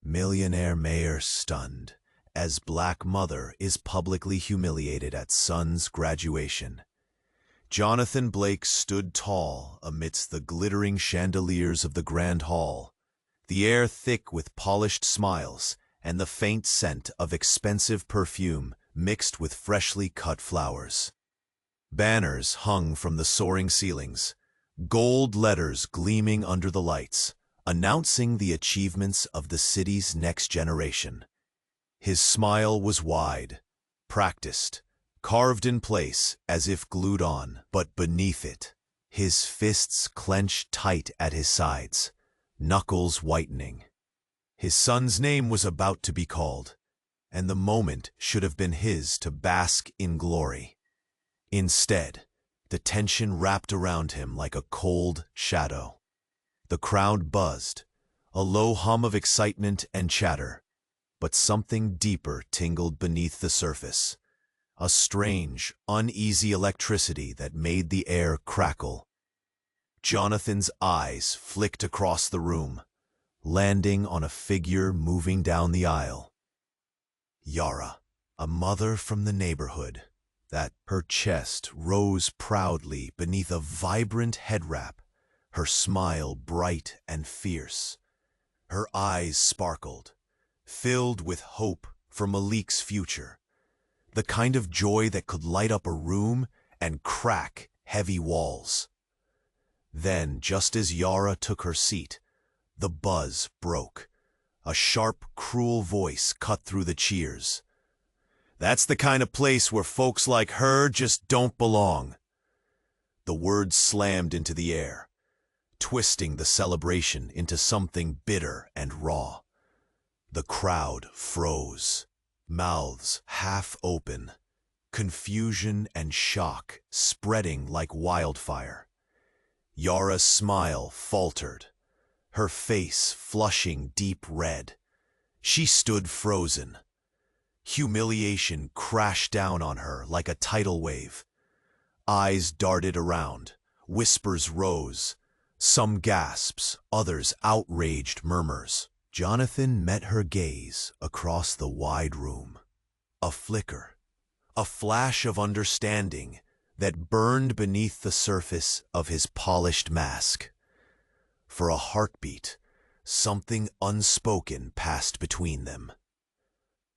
Millionaire mayor stunned, as Black mother is publicly humiliated at son's graduation. Jonathan Blake stood tall amidst the glittering chandeliers of the grand hall, the air thick with polished smiles and the faint scent of expensive perfume mixed with freshly cut flowers. Banners hung from the soaring ceilings, gold letters gleaming under the lights, announcing the achievements of the city's next generation. His smile was wide, practiced, carved in place as if glued on, but beneath it, his fists clenched tight at his sides, knuckles whitening. His son's name was about to be called, and the moment should have been his to bask in glory. Instead, the tension wrapped around him like a cold shadow. The crowd buzzed, a low hum of excitement and chatter, but something deeper tingled beneath the surface, a strange, uneasy electricity that made the air crackle. Jonathan's eyes flicked across the room, landing on a figure moving down the aisle. Yara, a mother from the neighborhood, that her chest rose proudly beneath a vibrant head wrap, her smile bright and fierce. Her eyes sparkled, filled with hope for Malik's future, the kind of joy that could light up a room and crack heavy walls. Then, just as Yara took her seat, the buzz broke. A sharp, cruel voice cut through the cheers. "That's the kind of place where folks like her just don't belong." The words slammed into the air, twisting the celebration into something bitter and raw. The crowd froze, mouths half open, confusion and shock spreading like wildfire. Yara's smile faltered, her face flushing deep red. She stood frozen. Humiliation crashed down on her like a tidal wave. Eyes darted around, whispers rose, some gasps, others outraged murmurs. Jonathan met her gaze across the wide room. A flicker, a flash of understanding that burned beneath the surface of his polished mask. For a heartbeat, something unspoken passed between them.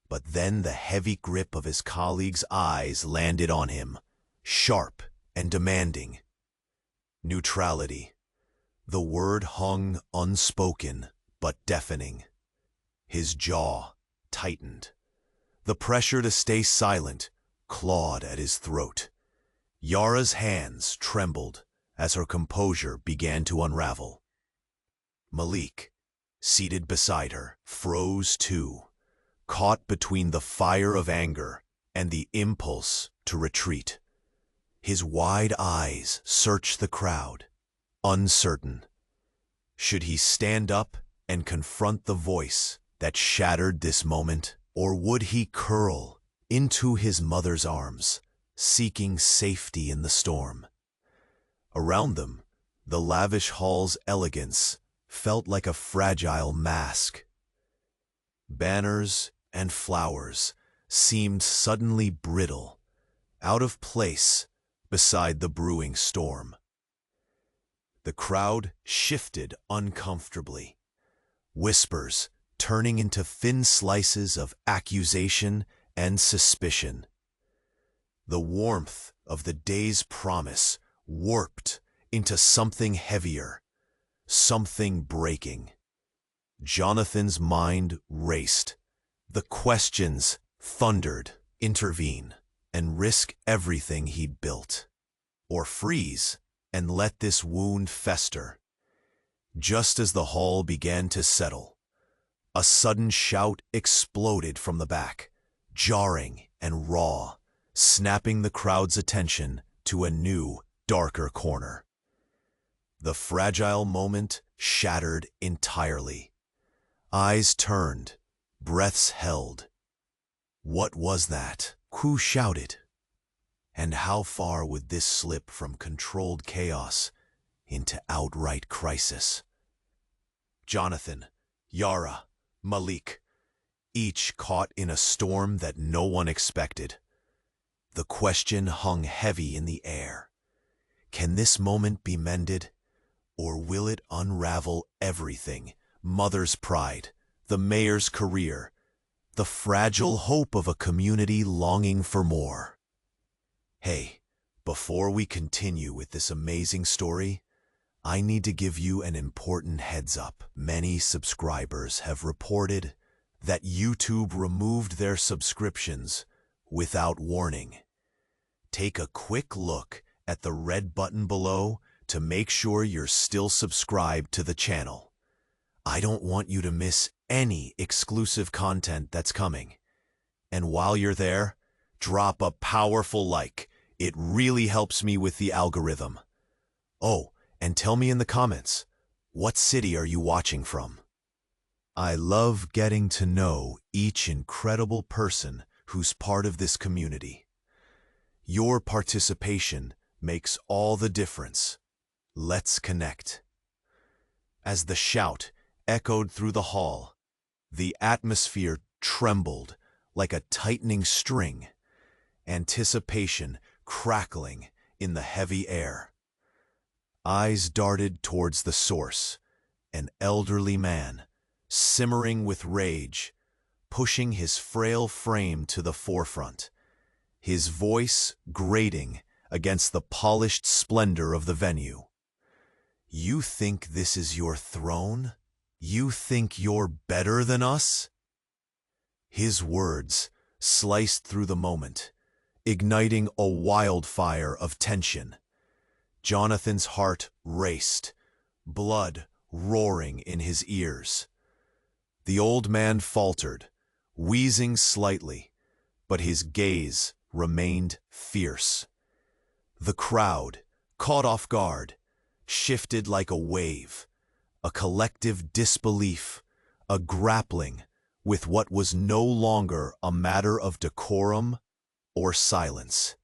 But then the heavy grip of his colleague's eyes landed on him, sharp and demanding. Neutrality. The word hung unspoken but deafening. His jaw tightened. The pressure to stay silent clawed at his throat. Yara's hands trembled as her composure began to unravel. Malik, seated beside her, froze too, caught between the fire of anger and the impulse to retreat. His wide eyes searched the crowd, uncertain. Should he stand up and confront the voice that shattered this moment, or would he curl into his mother's arms, seeking safety in the storm? Around them, the lavish hall's elegance felt like a fragile mask. Banners and flowers seemed suddenly brittle, out of place beside the brewing storm. The crowd shifted uncomfortably, whispers turning into thin slices of accusation and suspicion. The warmth of the day's promise warped into something heavier, something breaking. Jonathan's mind raced. The questions thundered, intervene, and risk everything he'd built, or freeze and let this wound fester. Just as the hall began to settle, a sudden shout exploded from the back, jarring and raw, snapping the crowd's attention to a new, darker corner. The fragile moment shattered entirely. Eyes turned, breaths held. What was that? Who shouted? And how far would this slip from controlled chaos into outright crisis? Jonathan, Yara, Malik, each caught in a storm that no one expected. The question hung heavy in the air. Can this moment be mended, or will it unravel everything? Mother's pride, the mayor's career, the fragile hope of a community longing for more. Hey, before we continue with this amazing story, I need to give you an important heads up. Many subscribers have reported that YouTube removed their subscriptions without warning. Take a quick look at the red button below to make sure you're still subscribed to the channel. I don't want you to miss any exclusive content that's coming. And while you're there, drop a powerful like. It really helps me with the algorithm. Oh, and tell me in the comments, what city are you watching from? I love getting to know each incredible person who's part of this community. Your participation makes all the difference. Let's connect. As the shout echoed through the hall, the atmosphere trembled like a tightening string, anticipation crackling in the heavy air. Eyes darted towards the source, an elderly man, simmering with rage, pushing his frail frame to the forefront, his voice grating against the polished splendor of the venue. You think this is your throne? You think you're better than us? His words sliced through the moment, igniting a wildfire of tension. Jonathan's heart raced, blood roaring in his ears. The old man faltered, wheezing slightly, but his gaze remained fierce. The crowd, caught off guard, shifted like a wave, a collective disbelief, a grappling with what was no longer a matter of decorum or silence.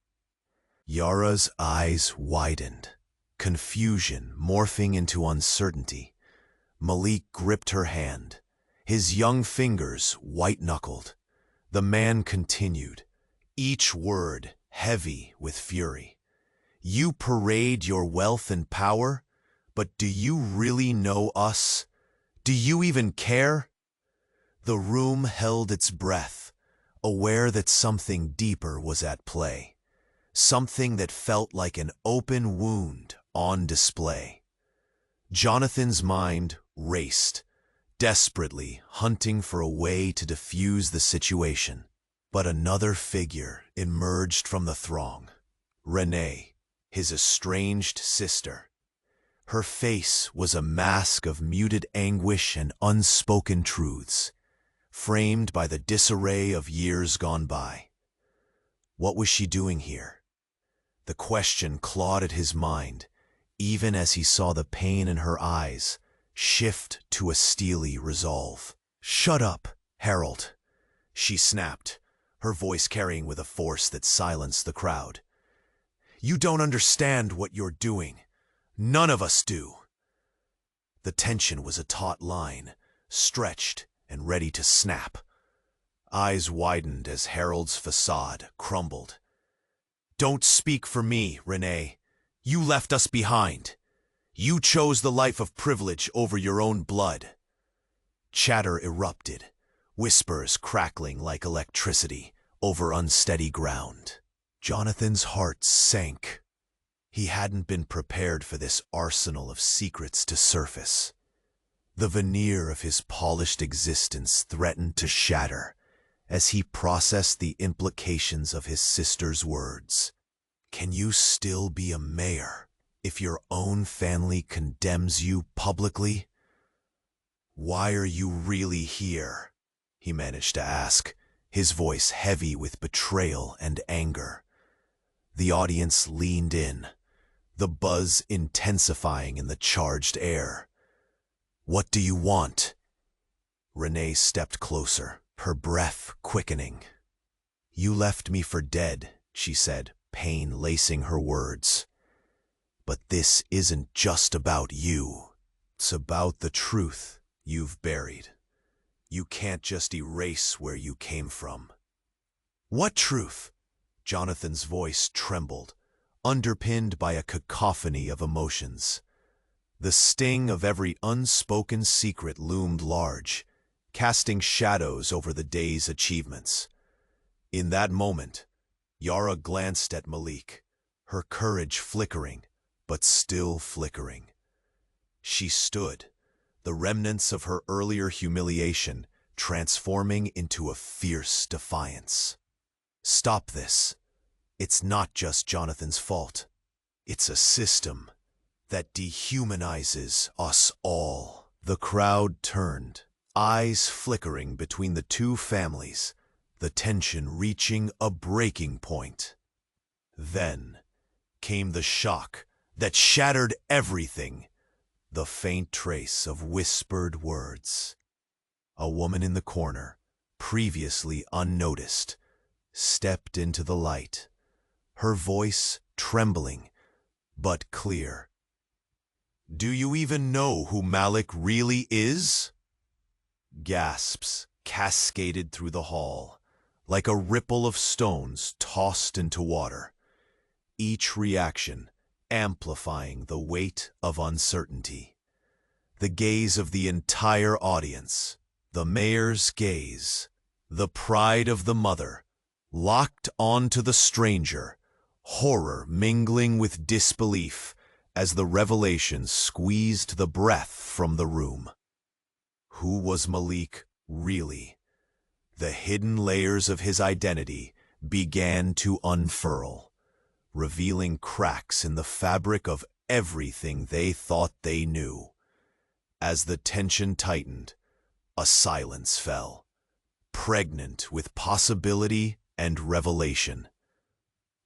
Yara's eyes widened, confusion morphing into uncertainty. Malik gripped her hand, his young fingers white-knuckled. The man continued, each word heavy with fury. You parade your wealth and power, but do you really know us? Do you even care? The room held its breath, aware that something deeper was at play, something that felt like an open wound on display. Jonathan's mind raced, desperately hunting for a way to defuse the situation. But another figure emerged from the throng, Renee, his estranged sister. Her face was a mask of muted anguish and unspoken truths, framed by the disarray of years gone by. What was she doing here? The question clawed at his mind, even as he saw the pain in her eyes shift to a steely resolve. "Shut up, Harold," she snapped, her voice carrying with a force that silenced the crowd. "You don't understand what you're doing. None of us do." The tension was a taut line, stretched and ready to snap. Eyes widened as Harold's facade crumbled. "Don't speak for me, Renee. You left us behind. You chose the life of privilege over your own blood." Chatter erupted, whispers crackling like electricity over unsteady ground. Jonathan's heart sank. He hadn't been prepared for this arsenal of secrets to surface. The veneer of his polished existence threatened to shatter as he processed the implications of his sister's words. Can you still be a mayor if your own family condemns you publicly? "Why are you really here?" he managed to ask, his voice heavy with betrayal and anger. The audience leaned in, the buzz intensifying in the charged air. "What do you want?" Renee stepped closer, her breath quickening. "You left me for dead," she said, pain lacing her words. "But this isn't just about you. It's about the truth you've buried. You can't just erase where you came from. What truth? Jonathan's voice trembled, underpinned by a cacophony of emotions. The sting of every unspoken secret loomed large, casting shadows over the day's achievements. In that moment, Yara glanced at Malik, her courage flickering, but still flickering. She stood, the remnants of her earlier humiliation transforming into a fierce defiance. Stop this. It's not just Jonathan's fault. It's a system that dehumanizes us all. The crowd turned, eyes flickering between the two families, the tension reaching a breaking point. Then came the shock that shattered everything, the faint trace of whispered words. A woman in the corner, previously unnoticed, stepped into the light, her voice trembling but clear. "Do you even know who Malik really is?" Gasps cascaded through the hall, like a ripple of stones tossed into water, each reaction amplifying the weight of uncertainty. The gaze of the entire audience, the mayor's gaze, the pride of the mother, locked onto the stranger, horror mingling with disbelief as the revelation squeezed the breath from the room. Who was Malik really? The hidden layers of his identity began to unfurl, revealing cracks in the fabric of everything they thought they knew. As the tension tightened, a silence fell, pregnant with possibility and revelation.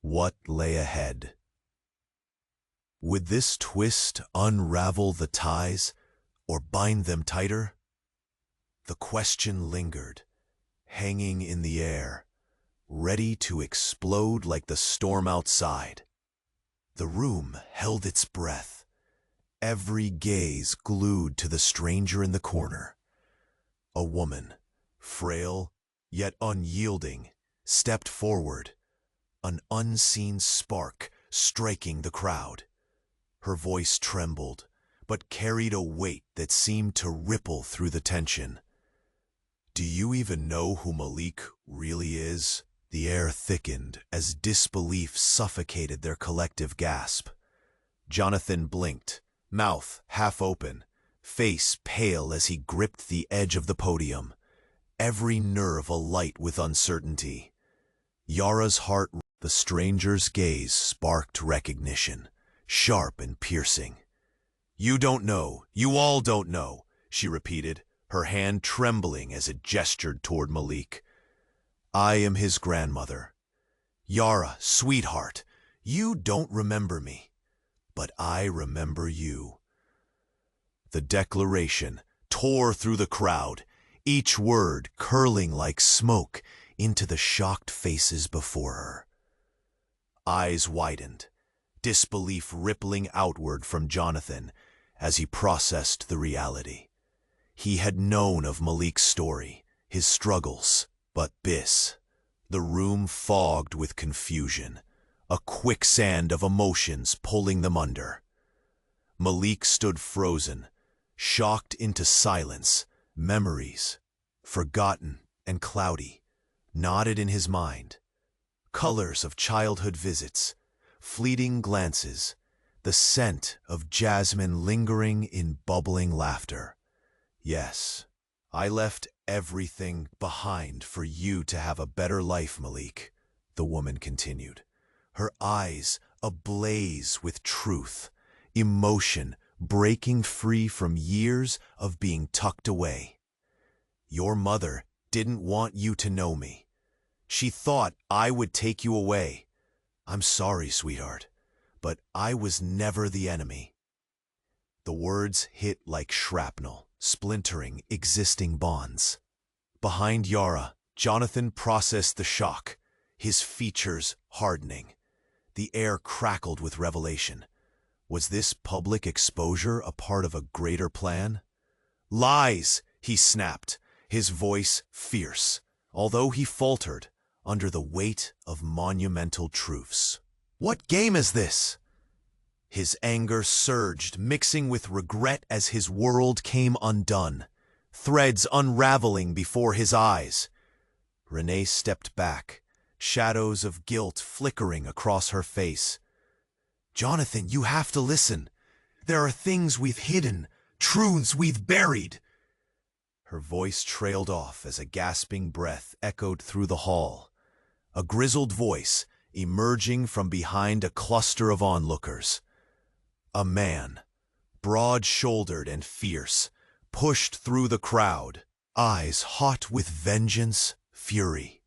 What lay ahead? Would this twist unravel the ties or bind them tighter? The question lingered, hanging in the air, ready to explode like the storm outside. The room held its breath, every gaze glued to the stranger in the corner. A woman, frail yet unyielding, stepped forward, an unseen spark striking the crowd. Her voice trembled, but carried a weight that seemed to ripple through the tension. "Do you even know who Malik really is?" The air thickened as disbelief suffocated their collective gasp. Jonathan blinked, mouth half open, face pale as he gripped the edge of the podium, every nerve alight with uncertainty. Yara's heart, the stranger's gaze sparked recognition, sharp and piercing. "You don't know, you all don't know," she repeated, her hand trembling as it gestured toward Malik. "I am his grandmother. Yara, sweetheart, you don't remember me, but I remember you." The declaration tore through the crowd, each word curling like smoke into the shocked faces before her. Eyes widened, disbelief rippling outward from Jonathan as he processed the reality. He had known of Malik's story, his struggles, but the room fogged with confusion, a quicksand of emotions pulling them under. Malik stood frozen, shocked into silence, memories, forgotten and cloudy, knotted in his mind. Colors of childhood visits, fleeting glances, the scent of jasmine lingering in bubbling laughter. "Yes, I left everything behind for you to have a better life, Malik," the woman continued, her eyes ablaze with truth, emotion breaking free from years of being tucked away. "Your mother didn't want you to know me. She thought I would take you away. I'm sorry, sweetheart, but I was never the enemy." The words hit like shrapnel, splintering existing bonds. Behind Yara, Jonathan processed the shock, his features hardening. The air crackled with revelation. Was this public exposure a part of a greater plan? "Lies!" he snapped, his voice fierce, although he faltered under the weight of monumental truths. "What game is this?" His anger surged, mixing with regret as his world came undone, threads unraveling before his eyes. Renee stepped back, shadows of guilt flickering across her face. "Jonathan, you have to listen. There are things we've hidden, truths we've buried." Her voice trailed off as a gasping breath echoed through the hall, a grizzled voice emerging from behind a cluster of onlookers. A man, broad-shouldered and fierce, pushed through the crowd, eyes hot with vengeance, fury.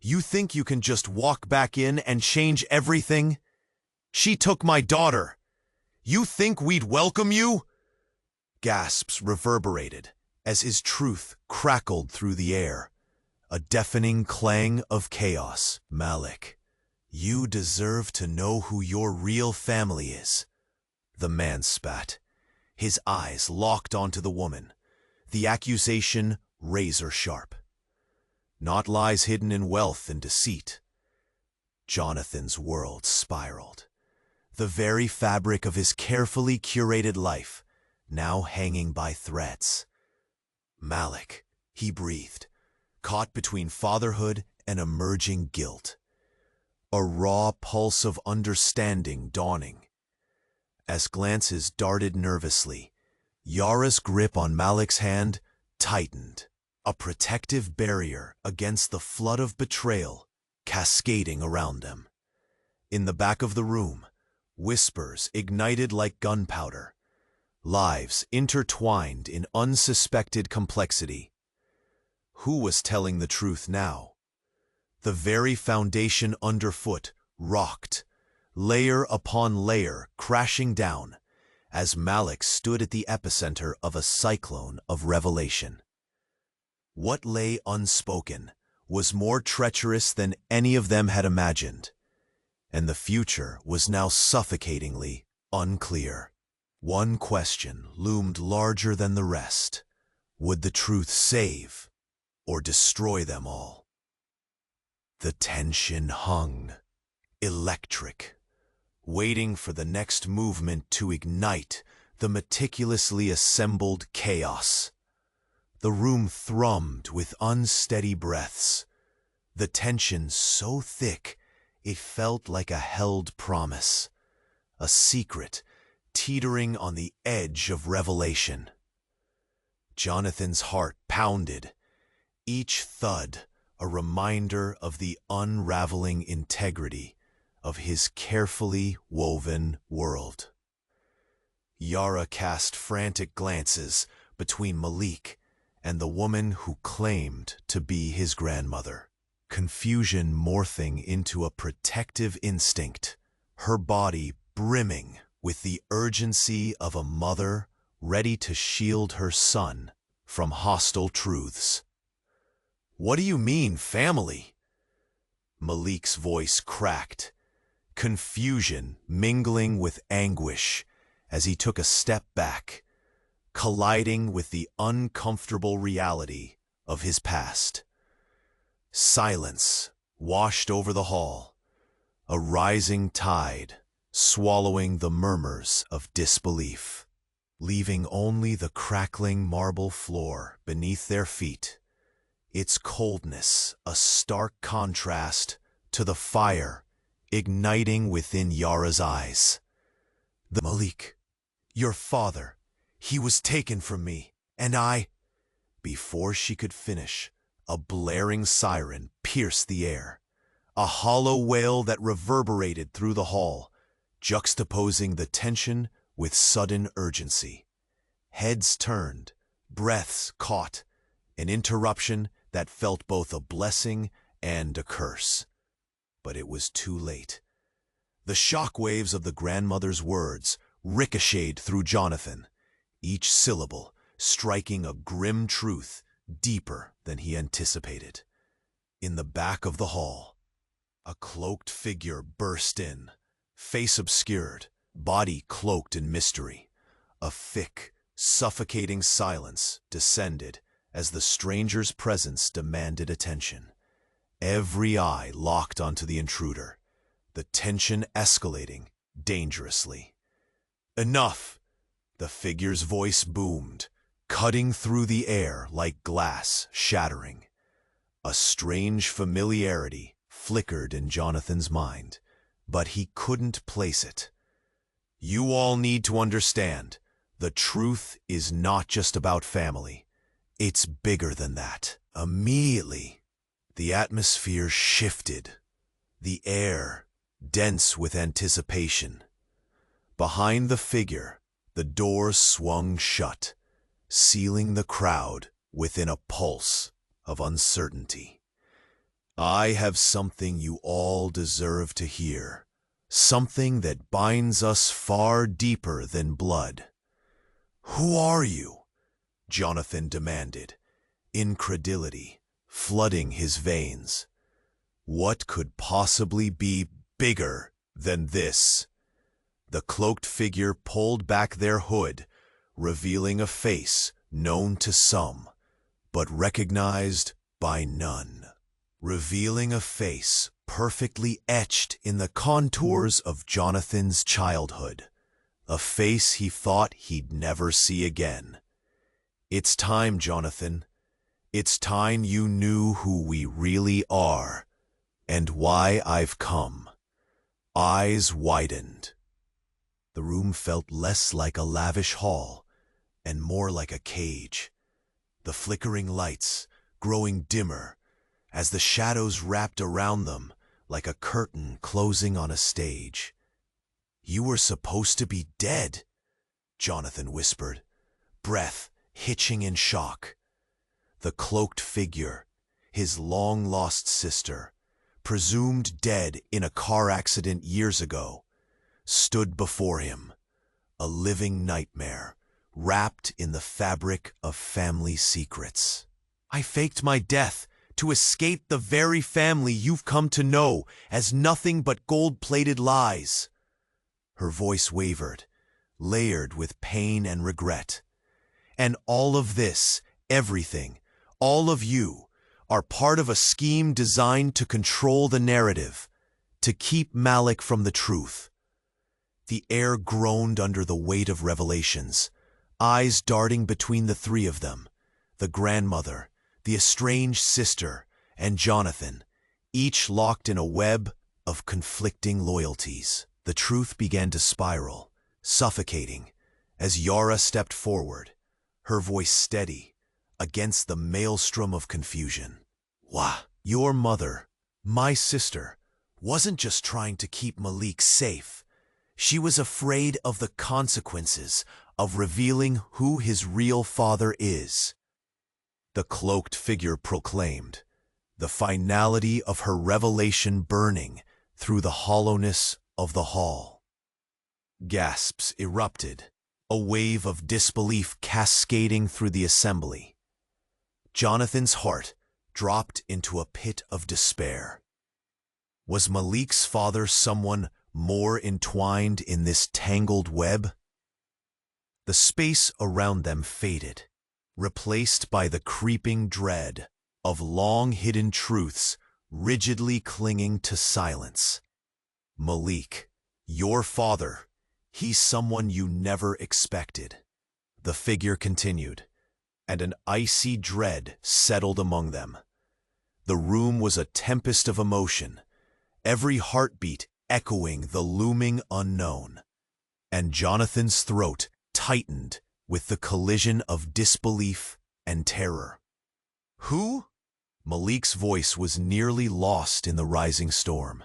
"You think you can just walk back in and change everything? She took my daughter. You think we'd welcome you?" Gasps reverberated as his truth crackled through the air, a deafening clang of chaos. "Malik, you deserve to know who your real family is." The man spat, his eyes locked onto the woman, the accusation razor-sharp. Not lies hidden in wealth and deceit. Jonathan's world spiraled, the very fabric of his carefully curated life now hanging by threads. "Malik," he breathed, caught between fatherhood and emerging guilt. A raw pulse of understanding dawning. As glances darted nervously, Yara's grip on Malik's hand tightened, a protective barrier against the flood of betrayal cascading around them. In the back of the room, whispers ignited like gunpowder, lives intertwined in unsuspected complexity. Who was telling the truth now? The very foundation underfoot rocked, layer upon layer crashing down, as Malik stood at the epicenter of a cyclone of revelation. What lay unspoken was more treacherous than any of them had imagined, and the future was now suffocatingly unclear. One question loomed larger than the rest. Would the truth save or destroy them all? The tension hung, electric, waiting for the next movement to ignite the meticulously assembled chaos. The room thrummed with unsteady breaths, the tension so thick it felt like a held promise, a secret teetering on the edge of revelation. Jonathan's heart pounded, each thud a reminder of the unraveling integrity of his carefully woven world. Yara cast frantic glances between Malik and the woman who claimed to be his grandmother, confusion morphing into a protective instinct, her body brimming with the urgency of a mother ready to shield her son from hostile truths. "What do you mean, family?" Malik's voice cracked, confusion mingling with anguish as he took a step back, colliding with the uncomfortable reality of his past. Silence washed over the hall, a rising tide swallowing the murmurs of disbelief, leaving only the crackling marble floor beneath their feet, its coldness a stark contrast to the fire igniting within Yara's eyes. "Malik, your father, he was taken from me, and I—" Before she could finish, a blaring siren pierced the air, a hollow wail that reverberated through the hall, juxtaposing the tension with sudden urgency. Heads turned, breaths caught, an interruption that felt both a blessing and a curse. But it was too late. The shockwaves of the grandmother's words ricocheted through Jonathan, each syllable striking a grim truth deeper than he anticipated. In the back of the hall, a cloaked figure burst in, face obscured, body cloaked in mystery. A thick, suffocating silence descended as the stranger's presence demanded attention. Every eye locked onto the intruder, the tension escalating dangerously. "Enough!" The figure's voice boomed, cutting through the air like glass shattering. A strange familiarity flickered in Jonathan's mind, but he couldn't place it. "You all need to understand, the truth is not just about family. It's bigger than that." Immediately, the atmosphere shifted, the air dense with anticipation. Behind the figure, the door swung shut, sealing the crowd within a pulse of uncertainty. "I have something you all deserve to hear, something that binds us far deeper than blood." "Who are you?" Jonathan demanded, incredulity flooding his veins. What could possibly be bigger than this? The cloaked figure pulled back their hood, revealing a face known to some, but recognized by none. Revealing a face perfectly etched in the contours of Jonathan's childhood. A face he thought he'd never see again. "It's time, Jonathan. It's time you knew who we really are, and why I've come." Eyes widened. The room felt less like a lavish hall, and more like a cage. The flickering lights growing dimmer, as the shadows wrapped around them like a curtain closing on a stage. "You were supposed to be dead," Jonathan whispered, breath hitching in shock. The cloaked figure, his long-lost sister, presumed dead in a car accident years ago, stood before him, a living nightmare, wrapped in the fabric of family secrets. "I faked my death to escape the very family you've come to know as nothing but gold-plated lies." Her voice wavered, layered with pain and regret. "And all of this, everything, all of you, are part of a scheme designed to control the narrative, to keep Malik from the truth." The air groaned under the weight of revelations, eyes darting between the three of them, the grandmother, the estranged sister, and Jonathan, each locked in a web of conflicting loyalties. The truth began to spiral, suffocating, as Yara stepped forward, her voice steady, against the maelstrom of confusion. "Wah, your mother, my sister, wasn't just trying to keep Malik safe. She was afraid of the consequences of revealing who his real father is," the cloaked figure proclaimed, the finality of her revelation burning through the hollowness of the hall. Gasps erupted, a wave of disbelief cascading through the assembly. Jonathan's heart dropped into a pit of despair. Was Malik's father someone more entwined in this tangled web? The space around them faded, replaced by the creeping dread of long-hidden truths rigidly clinging to silence. "Malik, your father, he's someone you never expected," the figure continued, and an icy dread settled among them. The room was a tempest of emotion, every heartbeat echoing the looming unknown, and Jonathan's throat tightened with the collision of disbelief and terror. "Who?" Malik's voice was nearly lost in the rising storm.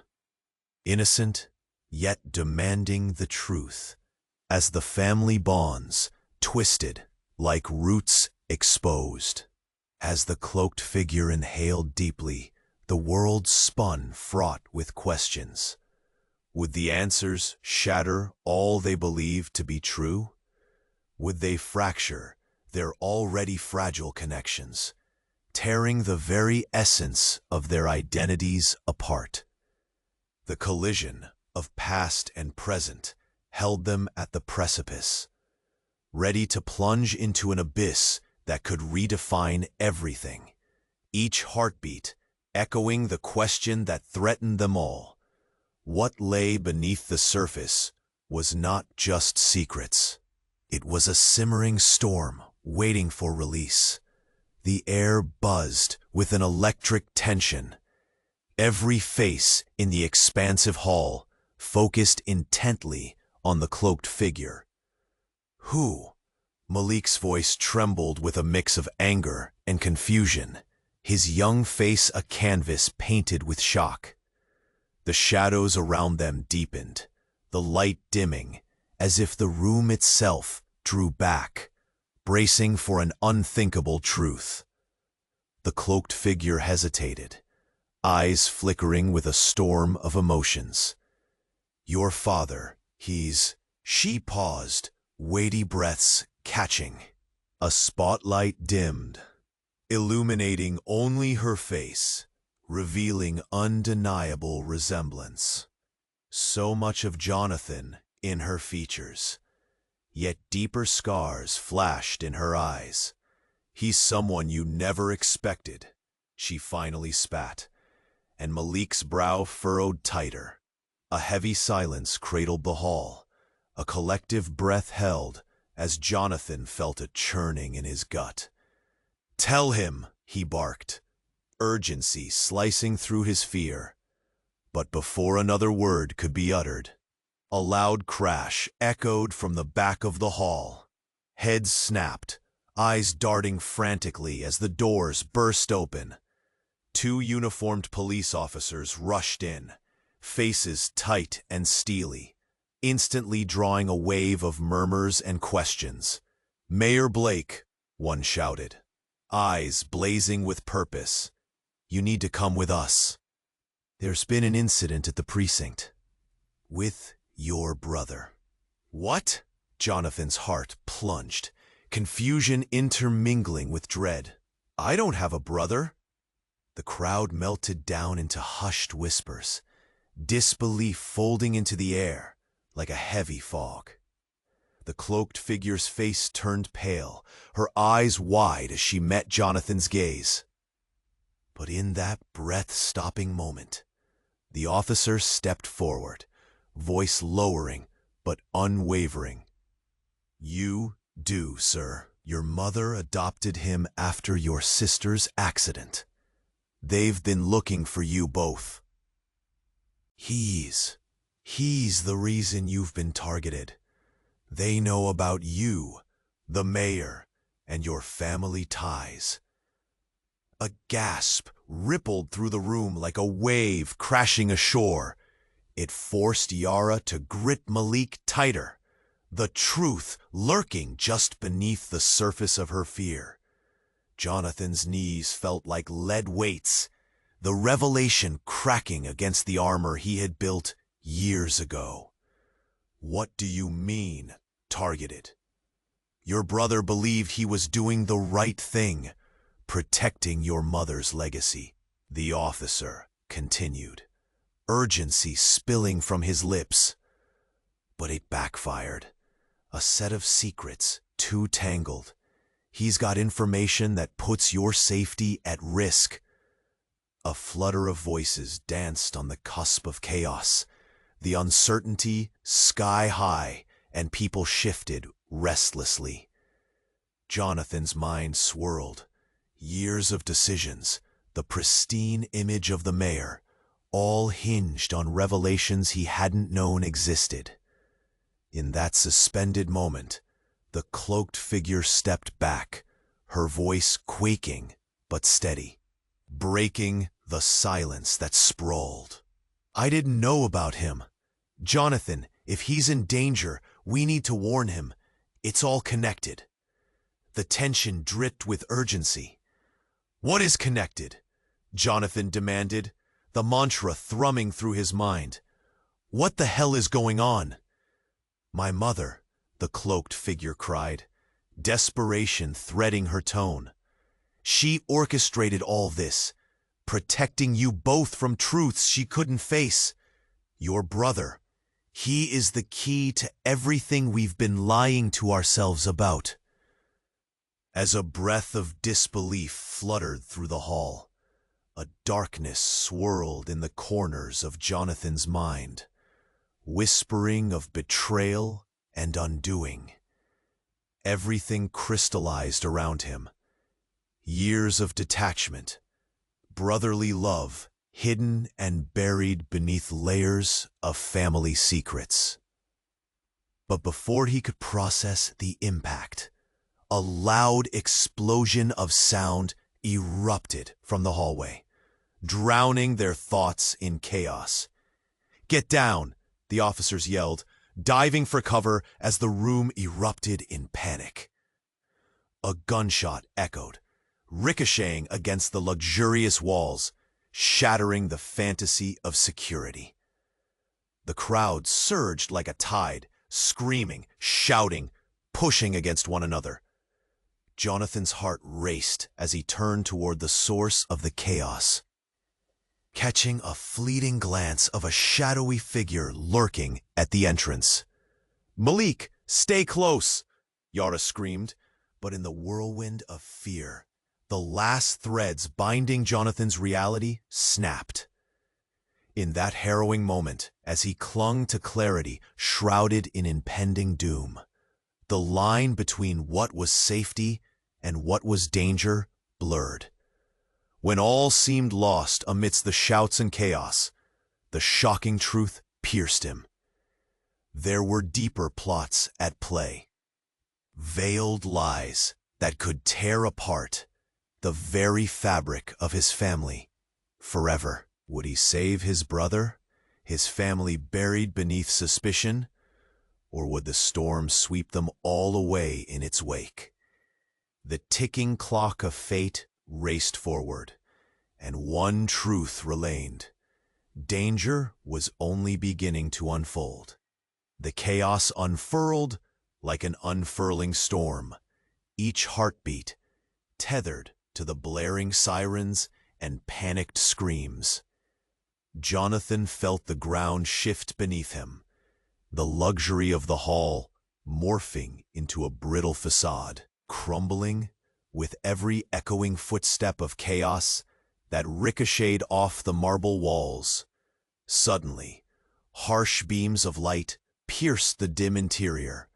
Innocent, yet demanding the truth, as the family bonds twisted like roots exposed. As the cloaked figure inhaled deeply, the world spun fraught with questions. Would the answers shatter all they believed to be true? Would they fracture their already fragile connections, tearing the very essence of their identities apart? The collision of past and present held them at the precipice, ready to plunge into an abyss that could redefine everything, each heartbeat echoing the question that threatened them all. What lay beneath the surface was not just secrets. It was a simmering storm waiting for release. The air buzzed with an electric tension. Every face in the expansive hall focused intently on the cloaked figure. Who? Malik's voice trembled with a mix of anger and confusion, his young face a canvas painted with shock. The shadows around them deepened, the light dimming, as if the room itself drew back, bracing for an unthinkable truth. The cloaked figure hesitated, eyes flickering with a storm of emotions. "Your father, he's—" She paused, weighty breaths catching. A spotlight dimmed, illuminating only her face, revealing undeniable resemblance. So much of Jonathan in her features, yet deeper scars flashed in her eyes. "He's someone you never expected," she finally spat, and Malik's brow furrowed tighter. A heavy silence cradled the hall, a collective breath held as Jonathan felt a churning in his gut. "Tell him," he barked, urgency slicing through his fear. But before another word could be uttered, a loud crash echoed from the back of the hall. Heads snapped, eyes darting frantically as the doors burst open. Two uniformed police officers rushed in, faces tight and steely, instantly drawing a wave of murmurs and questions. "Mayor Blake," one shouted, eyes blazing with purpose, "you need to come with us. There's been an incident at the precinct. With your brother." "What?" Jonathan's heart plunged, confusion intermingling with dread. "I don't have a brother." The crowd melted down into hushed whispers, disbelief folding into the air like a heavy fog. The cloaked figure's face turned pale, her eyes wide as she met Jonathan's gaze. But in that breath-stopping moment, the officer stepped forward, voice lowering but unwavering. "You do, sir. Your mother adopted him after your sister's accident. They've been looking for you both. He's the reason you've been targeted. They know about you, the mayor, and your family ties." A gasp rippled through the room like a wave crashing ashore. It forced Yara to grip Malik tighter, the truth lurking just beneath the surface of her fear. Jonathan's knees felt like lead weights, the revelation cracking against the armor he had built years ago. "What do you mean, targeted?" "Your brother believed he was doing the right thing, protecting your mother's legacy," the officer continued, urgency spilling from his lips. "But it backfired. A set of secrets, too tangled. He's got information that puts your safety at risk." A flutter of voices danced on the cusp of chaos, the uncertainty sky high, and people shifted restlessly. Jonathan's mind swirled. Years of decisions, the pristine image of the mayor, all hinged on revelations he hadn't known existed. In that suspended moment, the cloaked figure stepped back, her voice quaking but steady, breaking the silence that sprawled. "I didn't know about him. Jonathan, if he's in danger, we need to warn him. It's all connected." The tension dripped with urgency. "What is connected?" Jonathan demanded, the mantra thrumming through his mind. "What the hell is going on?" "My mother," the cloaked figure cried, desperation threading her tone. "She orchestrated all this, protecting you both from truths she couldn't face. Your brother, he is the key to everything we've been lying to ourselves about." As a breath of disbelief fluttered through the hall, a darkness swirled in the corners of Jonathan's mind, whispering of betrayal and undoing. Everything crystallized around him. Years of detachment, brotherly love, hidden and buried beneath layers of family secrets. But before he could process the impact, a loud explosion of sound erupted from the hallway, drowning their thoughts in chaos. "Get down!" the officers yelled, diving for cover as the room erupted in panic. A gunshot echoed, ricocheting against the luxurious walls, shattering the fantasy of security. The crowd surged like a tide, screaming, shouting, pushing against one another. Jonathan's heart raced as he turned toward the source of the chaos, catching a fleeting glance of a shadowy figure lurking at the entrance. "Malik, stay close!" Yara screamed, but in the whirlwind of fear, the last threads binding Jonathan's reality snapped. In that harrowing moment, as he clung to clarity shrouded in impending doom, the line between what was safety and what was danger blurred. When all seemed lost amidst the shouts and chaos, the shocking truth pierced him. There were deeper plots at play, veiled lies that could tear apart the very fabric of his family forever. Would he save his brother, his family buried beneath suspicion, or would the storm sweep them all away in its wake? The ticking clock of fate raced forward, and one truth remained. Danger was only beginning to unfold. The chaos unfurled like an unfurling storm, each heartbeat tethered to the blaring sirens and panicked screams. Jonathan felt the ground shift beneath him, the luxury of the hall morphing into a brittle facade, crumbling with every echoing footstep of chaos that ricocheted off the marble walls. Suddenly, harsh beams of light pierced the dim interior,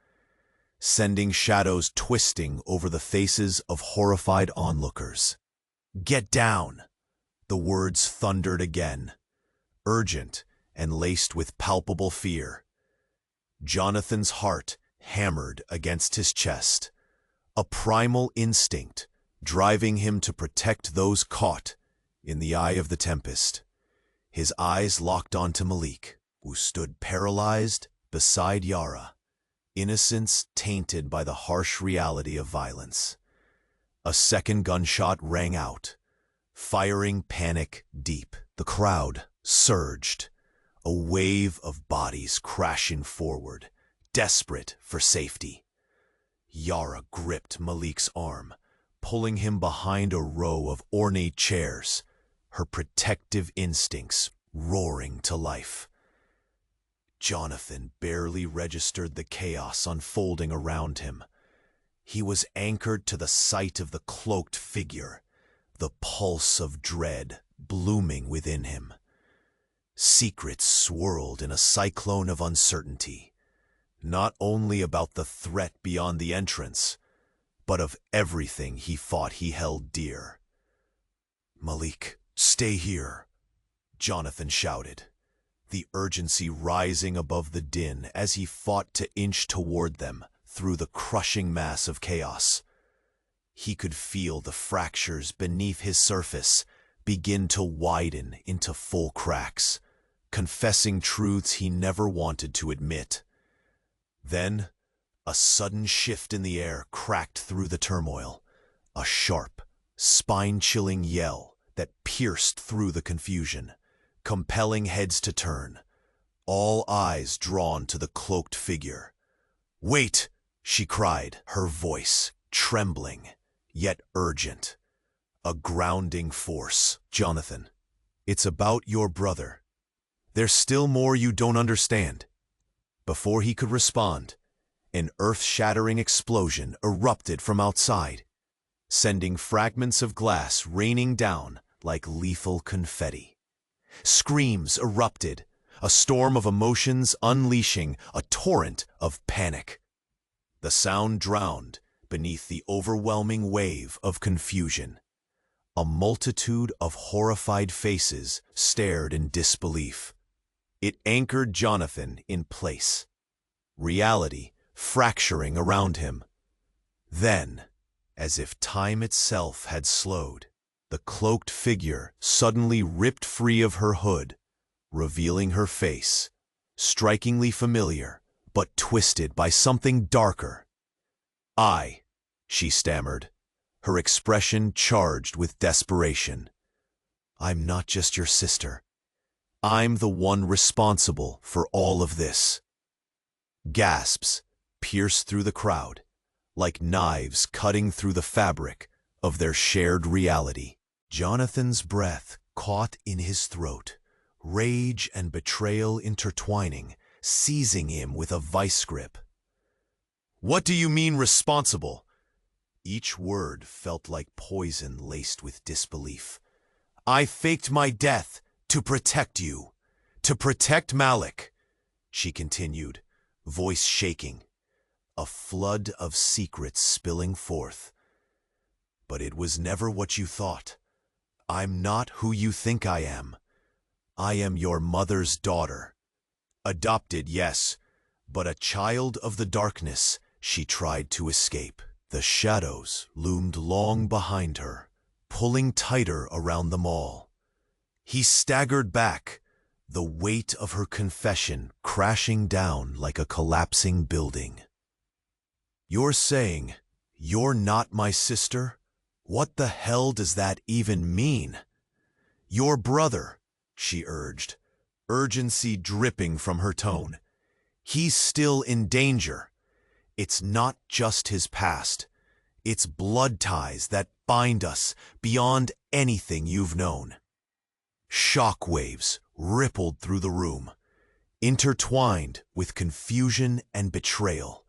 sending shadows twisting over the faces of horrified onlookers. "Get down!" The words thundered again, urgent and laced with palpable fear. Jonathan's heart hammered against his chest, a primal instinct driving him to protect those caught in the eye of the tempest. His eyes locked onto Malik, who stood paralyzed beside Yara, innocence tainted by the harsh reality of violence. A second gunshot rang out, firing panic deep. The crowd surged, a wave of bodies crashing forward, desperate for safety. Yara gripped Malik's arm, pulling him behind a row of ornate chairs, her protective instincts roaring to life. Jonathan barely registered the chaos unfolding around him. He was anchored to the sight of the cloaked figure, the pulse of dread blooming within him. Secrets swirled in a cyclone of uncertainty, not only about the threat beyond the entrance, but of everything he thought he held dear. "Malik, stay here," Jonathan shouted, the urgency rising above the din as he fought to inch toward them through the crushing mass of chaos. He could feel the fractures beneath his surface begin to widen into full cracks, confessing truths he never wanted to admit. Then, a sudden shift in the air cracked through the turmoil, a sharp, spine-chilling yell that pierced through the confusion, compelling heads to turn, all eyes drawn to the cloaked figure. "Wait!" she cried, her voice trembling, yet urgent. A grounding force. "Jonathan, it's about your brother. There's still more you don't understand." Before he could respond, an earth-shattering explosion erupted from outside, sending fragments of glass raining down like lethal confetti. Screams erupted, a storm of emotions unleashing a torrent of panic. The sound drowned beneath the overwhelming wave of confusion. A multitude of horrified faces stared in disbelief. It anchored Jonathan in place, reality fracturing around him. Then, as if time itself had slowed, the cloaked figure suddenly ripped free of her hood, revealing her face, strikingly familiar, but twisted by something darker. She stammered, her expression charged with desperation. I'm not just your sister. I'm the one responsible for all of this. Gasps pierced through the crowd, like knives cutting through the fabric of their shared reality. Jonathan's breath caught in his throat, rage and betrayal intertwining, seizing him with a vice grip. What do you mean responsible? Each word felt like poison laced with disbelief. I faked my death to protect you, to protect Malik, she continued, voice shaking, a flood of secrets spilling forth. But it was never what you thought. I'm not who you think I am. I am your mother's daughter. Adopted, yes, but a child of the darkness. She tried to escape. The shadows loomed long behind her, pulling tighter around them all. He staggered back, the weight of her confession crashing down like a collapsing building. You're saying you're not my sister? What the hell does that even mean? Your brother, she urged, urgency dripping from her tone. He's still in danger. It's not just his past. It's blood ties that bind us beyond anything you've known. Shockwaves rippled through the room, intertwined with confusion and betrayal,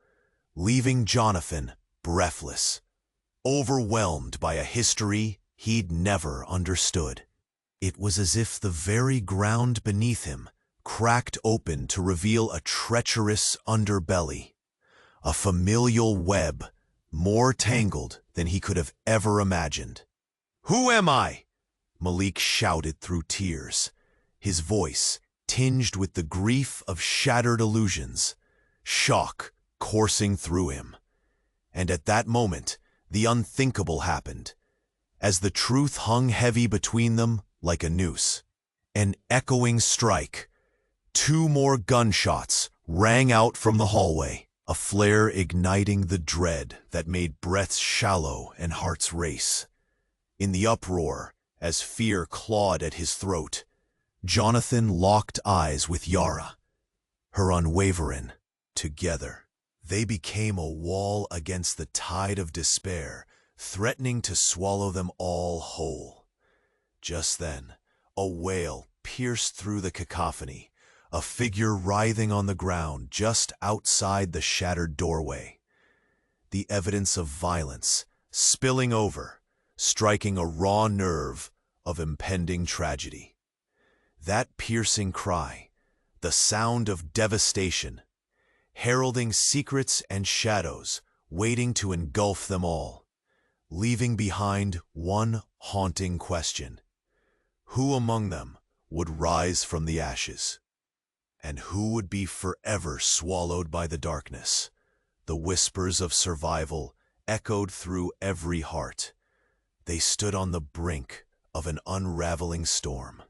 leaving Jonathan breathless, overwhelmed by a history he'd never understood. It was as if the very ground beneath him cracked open to reveal a treacherous underbelly, a familial web more tangled than he could have ever imagined. Who am I? Malik shouted through tears, his voice tinged with the grief of shattered illusions, shock coursing through him. And at that moment, the unthinkable happened, as the truth hung heavy between them like a noose. An echoing strike. 2 more gunshots rang out from the hallway, a flare igniting the dread that made breaths shallow and hearts race. In the uproar, as fear clawed at his throat, Jonathan locked eyes with Yara, her unwavering. Together, they became a wall against the tide of despair, threatening to swallow them all whole. Just then, a wail pierced through the cacophony, a figure writhing on the ground just outside the shattered doorway. The evidence of violence spilling over, striking a raw nerve of impending tragedy. That piercing cry, the sound of devastation, heralding secrets and shadows waiting to engulf them all, leaving behind one haunting question. Who among them would rise from the ashes? And who would be forever swallowed by the darkness? The whispers of survival echoed through every heart. They stood on the brink of an unraveling storm,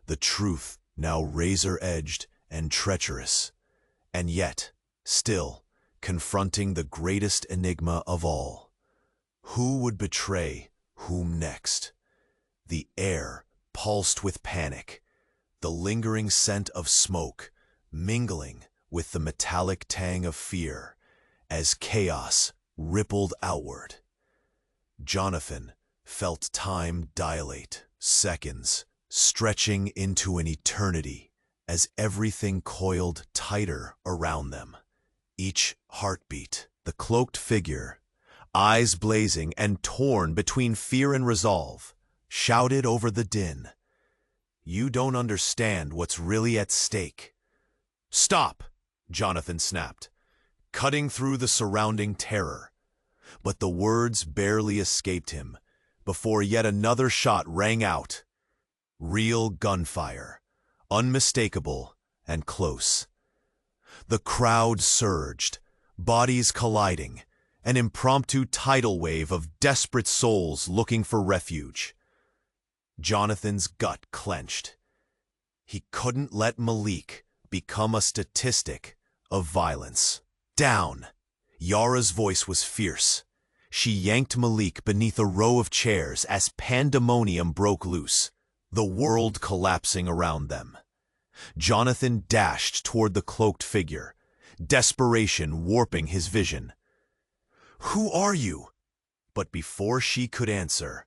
the truth now razor-edged and treacherous, and yet, still, confronting the greatest enigma of all. Who would betray whom next? The air pulsed with panic, the lingering scent of smoke mingling with the metallic tang of fear as chaos rippled outward. Jonathan felt time dilate, seconds stretching into an eternity as everything coiled tighter around them. Each heartbeat, the cloaked figure, eyes blazing and torn between fear and resolve, shouted over the din. "You don't understand what's really at stake." "Stop!" Jonathan snapped, cutting through the surrounding terror. But the words barely escaped him before yet another shot rang out. Real gunfire, unmistakable and close. The crowd surged, bodies colliding, an impromptu tidal wave of desperate souls looking for refuge. Jonathan's gut clenched. He couldn't let Malik become a statistic of violence. "Down!" Yara's voice was fierce. She yanked Malik beneath a row of chairs as pandemonium broke loose, the world collapsing around them. Jonathan dashed toward the cloaked figure, desperation warping his vision. "Who are you?" But before she could answer,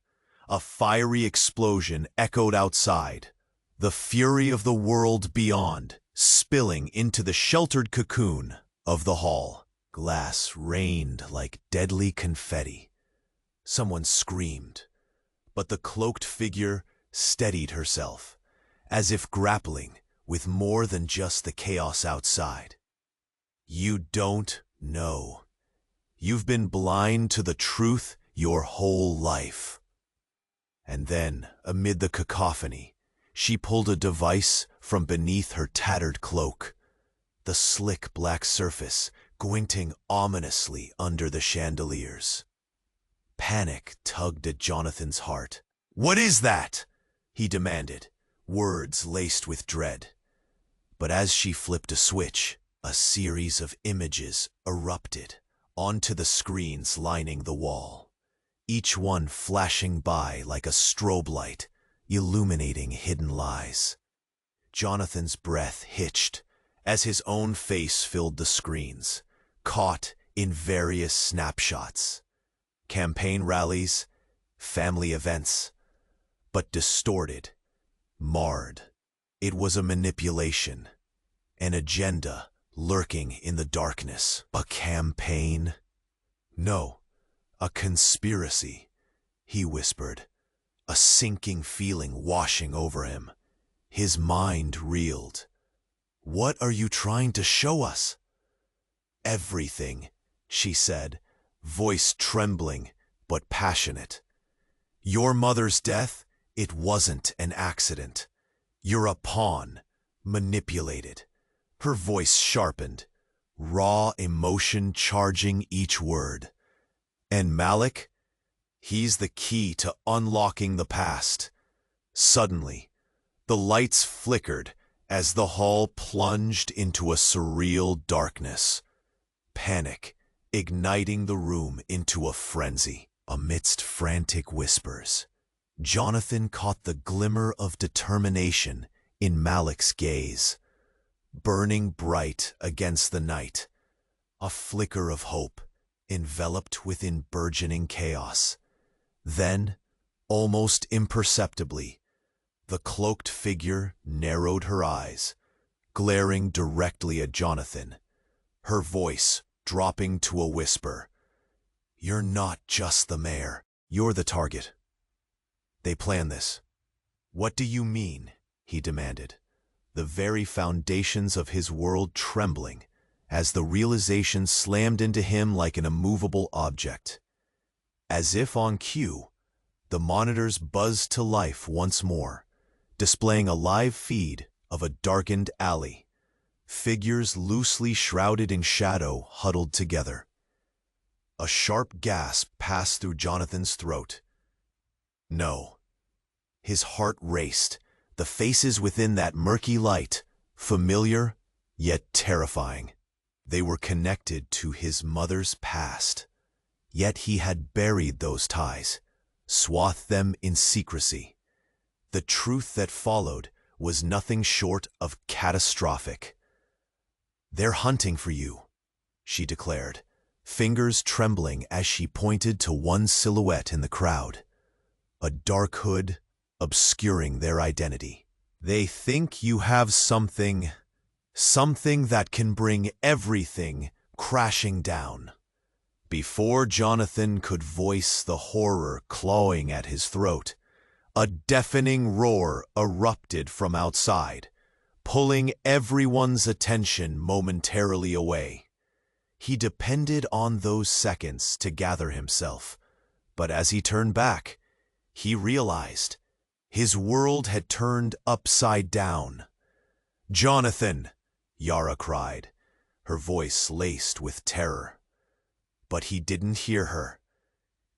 a fiery explosion echoed outside, the fury of the world beyond, spilling into the sheltered cocoon of the hall. Glass rained like deadly confetti. Someone screamed, but the cloaked figure steadied herself, as if grappling with more than just the chaos outside. "You don't know. You've been blind to the truth your whole life." And then, amid the cacophony, she pulled a device from beneath her tattered cloak, the slick black surface glinting ominously under the chandeliers. Panic tugged at Jonathan's heart. "What is that?" he demanded, words laced with dread. But as she flipped a switch, a series of images erupted onto the screens lining the wall, each one flashing by like a strobe light, illuminating hidden lies. Jonathan's breath hitched as his own face filled the screens, caught in various snapshots. Campaign rallies, family events, but distorted, marred. It was a manipulation, an agenda lurking in the darkness. A campaign? No, a conspiracy, he whispered, a sinking feeling washing over him. His mind reeled. "What are you trying to show us?" "Everything," she said, voice trembling but passionate. "Your mother's death, it wasn't an accident. You're a pawn, manipulated." Her voice sharpened, raw emotion charging each word. "And Malik? He's the key to unlocking the past." Suddenly, the lights flickered as the hall plunged into a surreal darkness. Panic igniting the room into a frenzy. Amidst frantic whispers, Jonathan caught the glimmer of determination in Malik's gaze, burning bright against the night, a flicker of hope enveloped within burgeoning chaos. Then, almost imperceptibly, the cloaked figure narrowed her eyes, glaring directly at Jonathan, her voice dropping to a whisper. "You're not just the mayor, you're the target. They planned this." "What do you mean?" he demanded, the very foundations of his world trembling as the realization slammed into him like an immovable object. As if on cue, the monitors buzzed to life once more, displaying a live feed of a darkened alley, figures loosely shrouded in shadow huddled together. A sharp gasp passed through Jonathan's throat. No. His heart raced, the faces within that murky light, familiar yet terrifying. They were connected to his mother's past, yet he had buried those ties, swathed them in secrecy. The truth that followed was nothing short of catastrophic. "They're hunting for you," she declared, fingers trembling as she pointed to one silhouette in the crowd, a dark hood obscuring their identity. "They think you have something that can bring everything crashing down." Before Jonathan could voice the horror clawing at his throat, a deafening roar erupted from outside, pulling everyone's attention momentarily away. He depended on those seconds to gather himself, but as he turned back, he realized his world had turned upside down. "Jonathan!" Yara cried, her voice laced with terror. But he didn't hear her.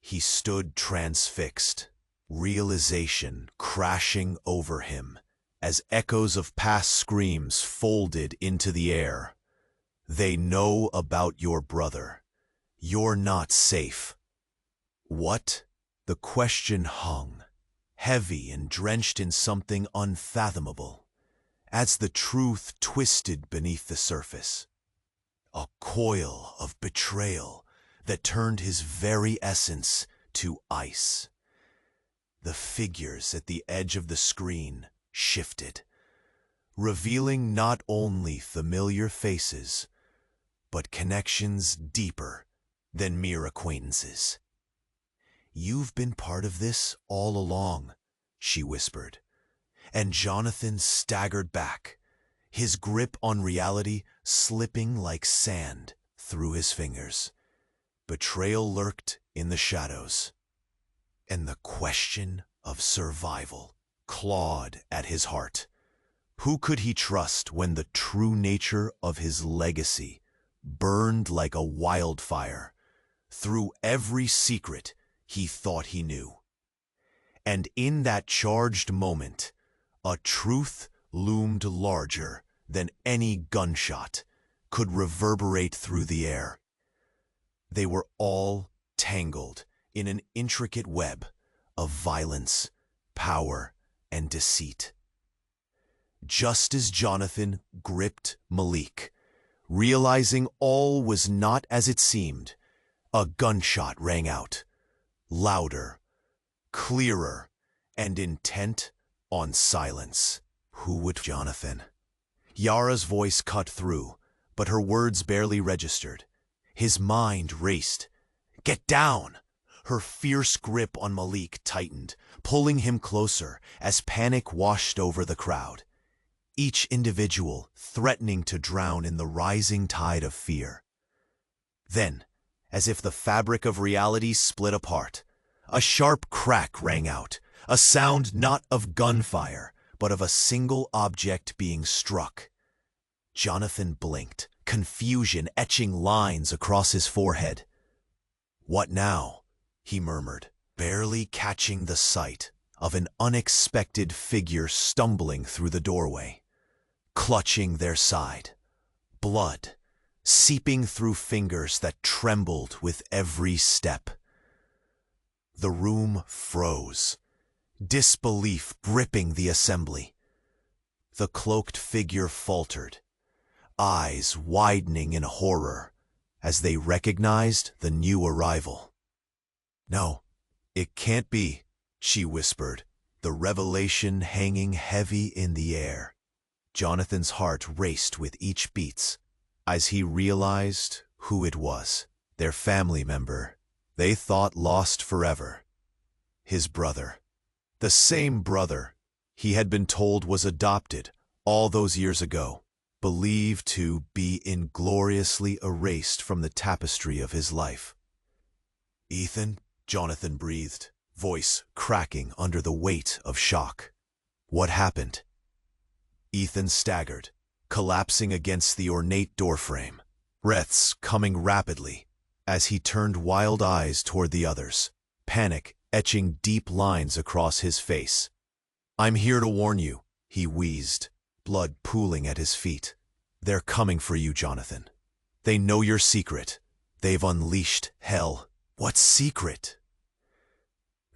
He stood transfixed, realization crashing over him as echoes of past screams folded into the air. "They know about your brother. You're not safe." What? The question hung, heavy and drenched in something unfathomable, as the truth twisted beneath the surface. A coil of betrayal that turned his very essence to ice. The figures at the edge of the screen shifted, revealing not only familiar faces, but connections deeper than mere acquaintances. "You've been part of this all along," she whispered, and Jonathan staggered back, his grip on reality slipping like sand through his fingers. Betrayal lurked in the shadows, and the question of survival clawed at his heart. Who could he trust when the true nature of his legacy burned like a wildfire through every secret he thought he knew? And in that charged moment, a truth loomed larger than any gunshot could reverberate through the air. They were all tangled in an intricate web of violence, power, and deceit. Just as Jonathan gripped Malik, realizing all was not as it seemed, a gunshot rang out, louder, clearer, and intent on silence. Who would Jonathan? Yara's voice cut through, but her words barely registered. His mind raced. "Get down!" Her fierce grip on Malik tightened, pulling him closer as panic washed over the crowd. Each individual threatening to drown in the rising tide of fear. Then, as if the fabric of reality split apart, a sharp crack rang out, a sound not of gunfire, but of a single object being struck. Jonathan blinked, confusion etching lines across his forehead. "What now?" he murmured, barely catching the sight of an unexpected figure stumbling through the doorway, clutching their side, blood seeping through fingers that trembled with every step. The room froze, disbelief gripping the assembly. The cloaked figure faltered, eyes widening in horror as they recognized the new arrival. "No, it can't be," she whispered, the revelation hanging heavy in the air. Jonathan's heart raced with each beat as he realized who it was, their family member they thought lost forever. His brother. The same brother he had been told was adopted all those years ago, believed to be ingloriously erased from the tapestry of his life. "Ethan," Jonathan breathed, voice cracking under the weight of shock. "What happened?" Ethan staggered, collapsing against the ornate doorframe, breaths coming rapidly as he turned wild eyes toward the others, panic etching deep lines across his face. "I'm here to warn you," he wheezed, blood pooling at his feet. "They're coming for you, Jonathan. They know your secret. They've unleashed hell." "What secret?"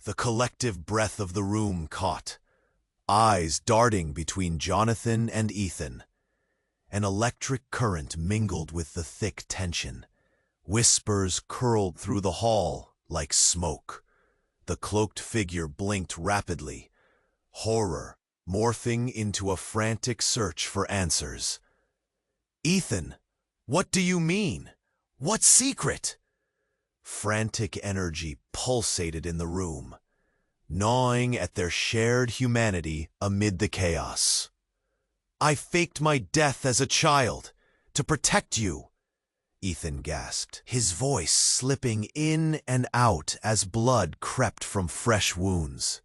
The collective breath of the room caught, eyes darting between Jonathan and Ethan. An electric current mingled with the thick tension. Whispers curled through the hall like smoke. The cloaked figure blinked rapidly, horror morphing into a frantic search for answers. "Ethan, what do you mean? What secret?" Frantic energy pulsated in the room, gnawing at their shared humanity amid the chaos. "I faked my death as a child, to protect you," Ethan gasped, his voice slipping in and out as blood crept from fresh wounds.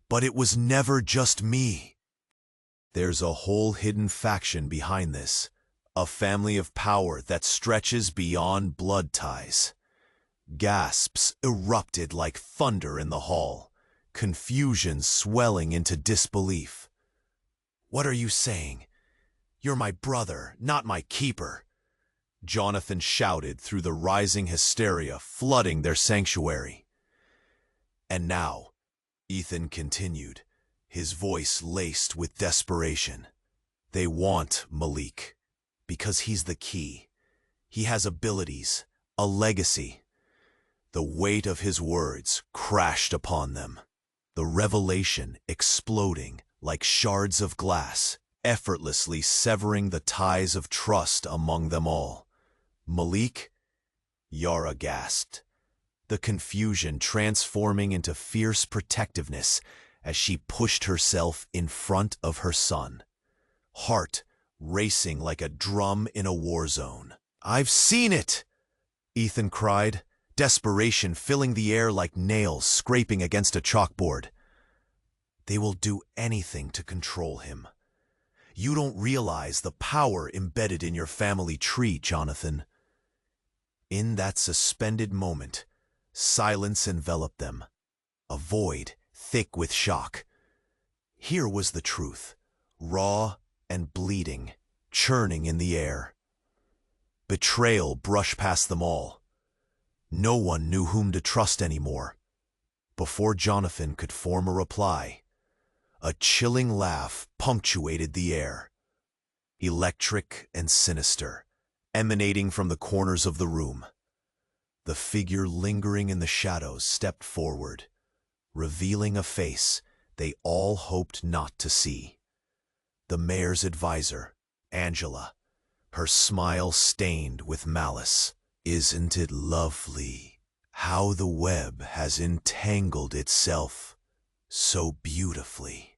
"But it was never just me. There's a whole hidden faction behind this, a family of power that stretches beyond blood ties." Gasps erupted like thunder in the hall, confusion swelling into disbelief. "What are you saying? You're my brother, not my keeper," Jonathan shouted through the rising hysteria flooding their sanctuary. "And now," Ethan continued, his voice laced with desperation, "they want Malik, because he's the key. He has abilities, a legacy." The weight of his words crashed upon them, the revelation exploding like shards of glass, effortlessly severing the ties of trust among them all. "Malik?" Yara gasped, the confusion transforming into fierce protectiveness as she pushed herself in front of her son, heart racing like a drum in a war zone. "I've seen it!" Ethan cried, desperation filling the air like nails scraping against a chalkboard. "They will do anything to control him. You don't realize the power embedded in your family tree, Jonathan." In that suspended moment, silence enveloped them, a void thick with shock. Here was the truth, raw and bleeding, churning in the air. Betrayal brushed past them all. No one knew whom to trust anymore. Before Jonathan could form a reply, a chilling laugh punctuated the air, electric and sinister, emanating from the corners of the room. The figure lingering in the shadows stepped forward, revealing a face they all hoped not to see. The mayor's advisor, Angela, her smile stained with malice. "Isn't it lovely how the web has entangled itself so beautifully?"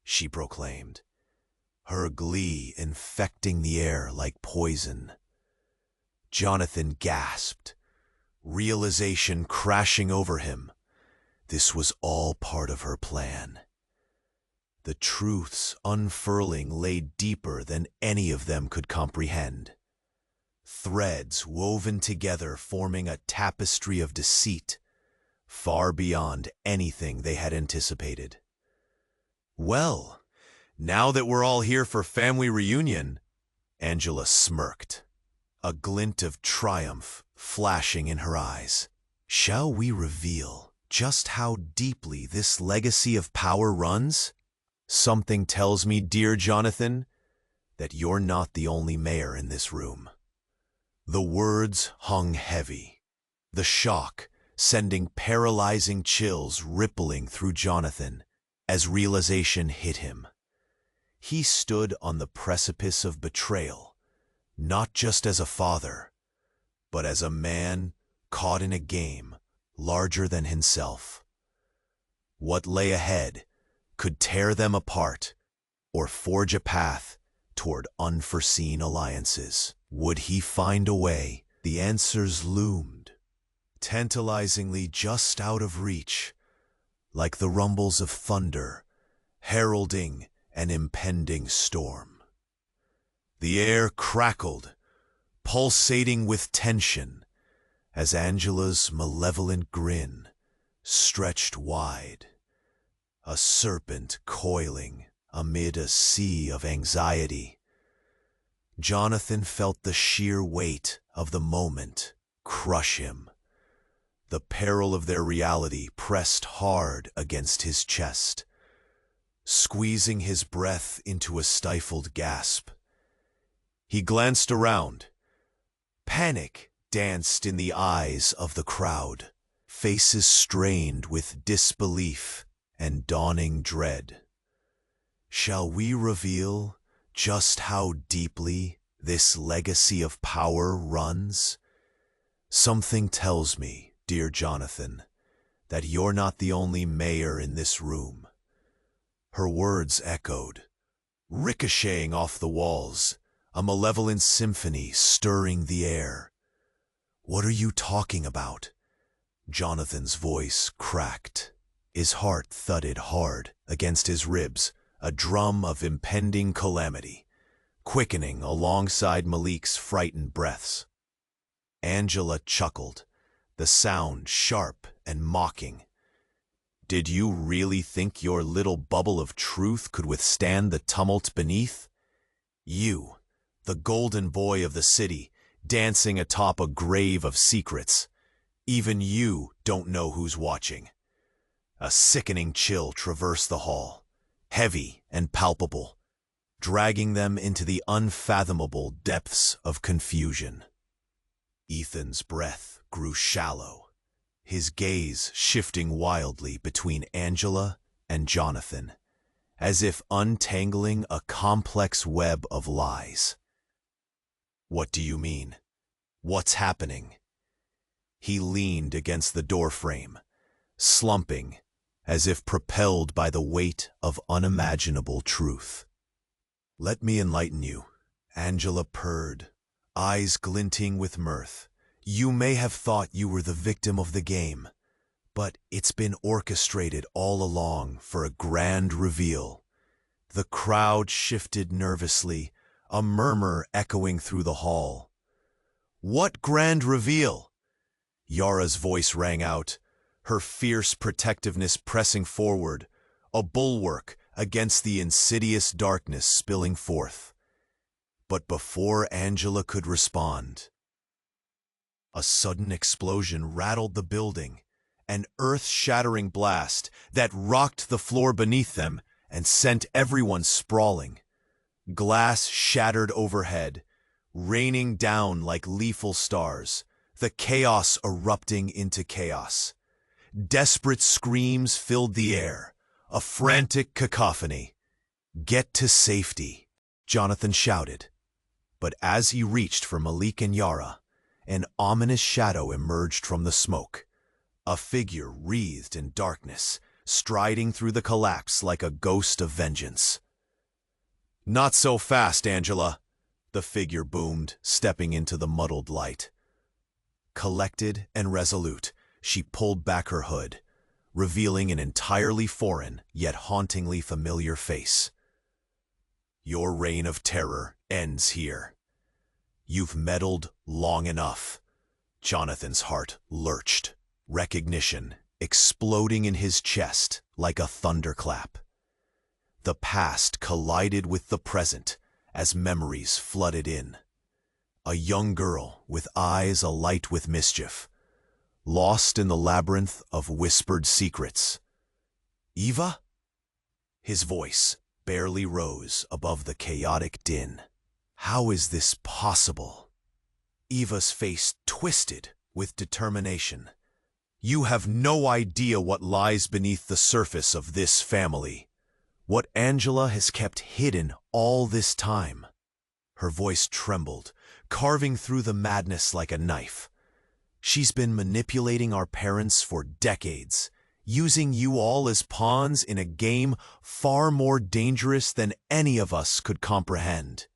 she proclaimed, her glee infecting the air like poison. Jonathan gasped, realization crashing over him. This was all part of her plan. The truths unfurling lay deeper than any of them could comprehend. Threads woven together forming a tapestry of deceit, far beyond anything they had anticipated. "Well, now that we're all here for family reunion," Angela smirked, a glint of triumph flashing in her eyes, "shall we reveal just how deeply this legacy of power runs? Something tells me, dear Jonathan, that you're not the only mayor in this room." The words hung heavy, the shock sending paralyzing chills rippling through Jonathan as realization hit him. He stood on the precipice of betrayal, not just as a father, but as a man caught in a game larger than himself. What lay ahead could tear them apart or forge a path toward unforeseen alliances. Would he find a way? The answers loomed, tantalizingly just out of reach, like the rumbles of thunder, heralding an impending storm. The air crackled, pulsating with tension, as Angela's malevolent grin stretched wide, a serpent coiling amid a sea of anxiety. Jonathan felt the sheer weight of the moment crush him. The peril of their reality pressed hard against his chest, squeezing his breath into a stifled gasp. He glanced around. Panic danced in the eyes of the crowd, faces strained with disbelief and dawning dread. Shall we reveal just how deeply this legacy of power runs? Something tells me, dear Jonathan, that you're not the only mayor in this room. Her words echoed, ricocheting off the walls, a malevolent symphony stirring the air. What are you talking about? Jonathan's voice cracked. His heart thudded hard against his ribs, a drum of impending calamity, quickening alongside Malik's frightened breaths. Angela chuckled, the sound sharp and mocking. Did you really think your little bubble of truth could withstand the tumult beneath? You, the golden boy of the city, dancing atop a grave of secrets. Even you don't know who's watching. A sickening chill traversed the hall, heavy and palpable, dragging them into the unfathomable depths of confusion. Ethan's breath grew shallow, his gaze shifting wildly between Angela and Jonathan, as if untangling a complex web of lies. What do you mean? What's happening? He leaned against the doorframe, slumping, as if propelled by the weight of unimaginable truth. Let me enlighten you, Angela purred, eyes glinting with mirth. You may have thought you were the victim of the game, but it's been orchestrated all along for a grand reveal. The crowd shifted nervously, a murmur echoing through the hall. What grand reveal? Yara's voice rang out, her fierce protectiveness pressing forward, a bulwark against the insidious darkness spilling forth. But before Angela could respond, a sudden explosion rattled the building, an earth-shattering blast that rocked the floor beneath them and sent everyone sprawling. Glass shattered overhead, raining down like lethal stars, the chaos erupting into chaos. Desperate screams filled the air, a frantic cacophony. Get to safety, Jonathan shouted. But as he reached for Malik and Yara, an ominous shadow emerged from the smoke, a figure wreathed in darkness, striding through the collapse like a ghost of vengeance. Not so fast, Angela, the figure boomed, stepping into the muddled light. Collected and resolute, she pulled back her hood, revealing an entirely foreign yet hauntingly familiar face. Your reign of terror ends here. You've meddled long enough. Jonathan's heart lurched, recognition exploding in his chest like a thunderclap. The past collided with the present as memories flooded in. A young girl with eyes alight with mischief, lost in the labyrinth of whispered secrets. Eva? His voice barely rose above the chaotic din. How is this possible? Eva's face twisted with determination. You have no idea what lies beneath the surface of this family. What Angela has kept hidden all this time. Her voice trembled, carving through the madness like a knife. She's been manipulating our parents for decades, using you all as pawns in a game far more dangerous than any of us could comprehend.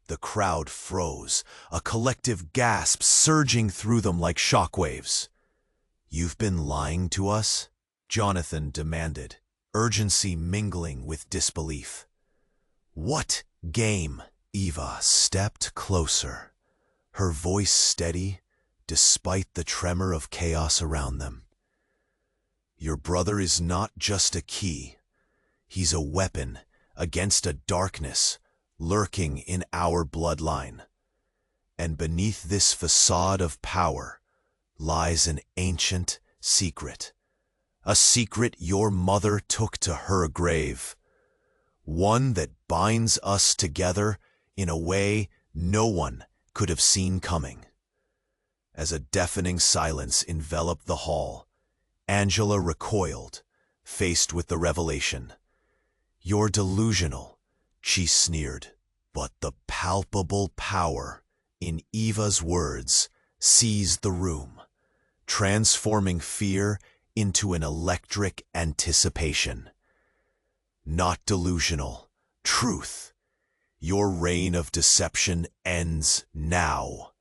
The crowd froze, a collective gasp surging through them like shockwaves. You've been lying to us? Jonathan demanded, urgency mingling with disbelief. What game? Eva stepped closer, her voice steady despite the tremor of chaos around them. Your brother is not just a key. He's a weapon against a darkness lurking in our bloodline. And beneath this facade of power lies an ancient secret. A secret your mother took to her grave. One that binds us together in a way no one could have seen coming. As a deafening silence enveloped the hall, Angela recoiled, faced with the revelation. You're delusional, she sneered, but the palpable power in Eva's words seized the room, transforming fear into an electric anticipation. Not delusional, truth. Your reign of deception ends now.